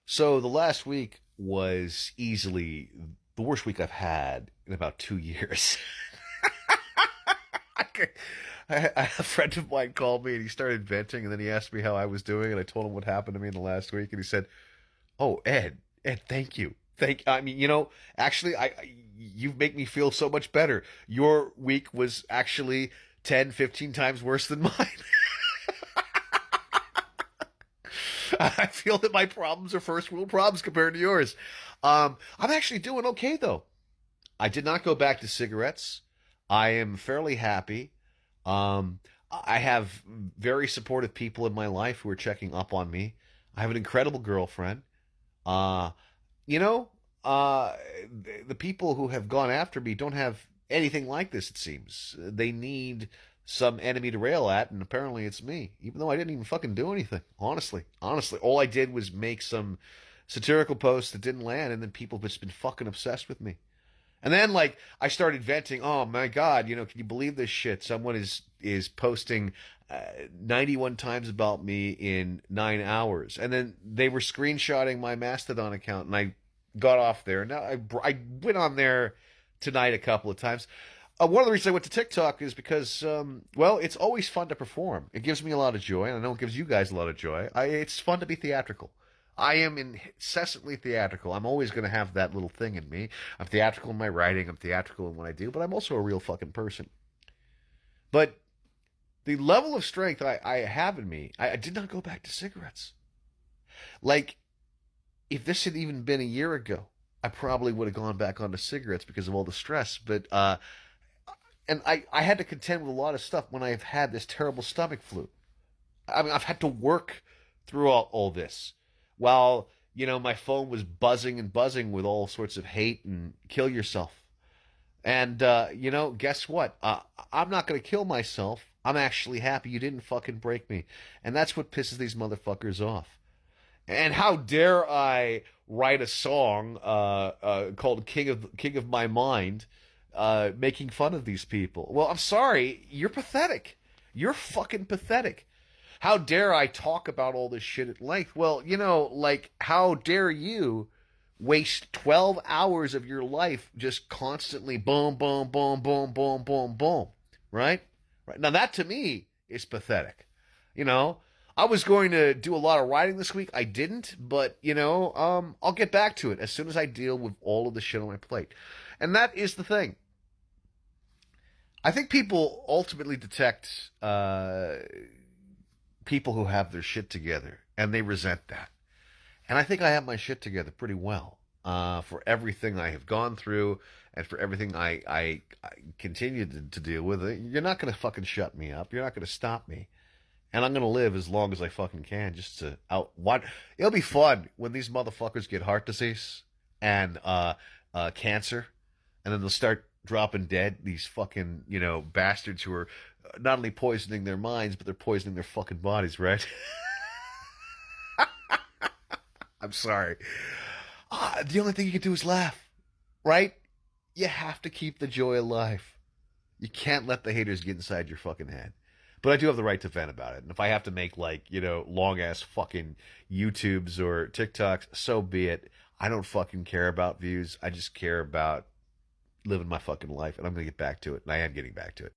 So the last week was easily the worst week I've had in about 2 years. I, could- a friend of mine called me and he started venting, and then he asked me how I was doing, and I told him what happened to me in the last week, and he said, "Oh, Ed, thank you. I mean, actually, you make me feel so much better. Your week was actually 10, 15 times worse than mine." I feel that my problems are first world problems compared to yours. I'm actually doing okay though. I did not go back to cigarettes. I am fairly happy. Um, I have very supportive people in my life who are checking up on me. I have an incredible girlfriend. Uh, you know, uh, the people who have gone after me don't have anything like this, it seems. They need some enemy to rail at, and apparently it's me, even though I didn't even fucking do anything. Honestly, all I did was make some satirical posts that didn't land, and then people have just been fucking obsessed with me. And then like I started venting, oh my god, can you believe this shit? Someone is posting 91 times about me in 9 hours, and then they were screenshotting my Mastodon account, and I got off there. Now I went on there tonight a couple of times. One of the reasons I went to TikTok is because, well, it's always fun to perform. It gives me a lot of joy, and I know it gives you guys a lot of joy. It's fun to be theatrical. I am incessantly theatrical. I'm always going to have that little thing in me. I'm theatrical in my writing. I'm theatrical in what I do, but I'm also a real fucking person. But the level of strength I have in me, I did not go back to cigarettes. Like, if this had even been a year ago, I probably would have gone back onto cigarettes because of all the stress. But and I had to contend with a lot of stuff when I've had this terrible stomach flu. I mean, I've had to work through all this while, my phone was buzzing and buzzing with all sorts of hate and kill yourself. And, guess what? I'm not going to kill myself. I'm actually happy you didn't fucking break me. And that's what pisses these motherfuckers off. And how dare I write a song called "King of My Mind," making fun of these people? Well, I'm sorry, you're pathetic. You're fucking pathetic. How dare I talk about all this shit at length? Well, like how dare you waste 12 hours of your life just constantly boom, boom, boom, boom, boom, boom, boom, right? Right now, that to me is pathetic. You know, I was going to do a lot of writing this week. I didn't, but I'll get back to it as soon as I deal with all of the shit on my plate. And that is the thing. I think people ultimately detect people who have their shit together, and they resent that. And I think I have my shit together pretty well for everything I have gone through and for everything I continue to deal with. You're not going to fucking shut me up. You're not going to stop me. And I'm going to live as long as I fucking can just to out what it'll be fun when these motherfuckers get heart disease and cancer, and then they'll start dropping dead. These fucking bastards who are not only poisoning their minds but they're poisoning their fucking bodies, right? I'm sorry. The only thing you can do is laugh, right? You have to keep the joy alive. You can't let the haters get inside your fucking head. But I do have the right to vent about it. And if I have to make long ass fucking YouTubes or TikToks, so be it. I don't fucking care about views. I just care about living my fucking life. And I'm going to get back to it. And I am getting back to it.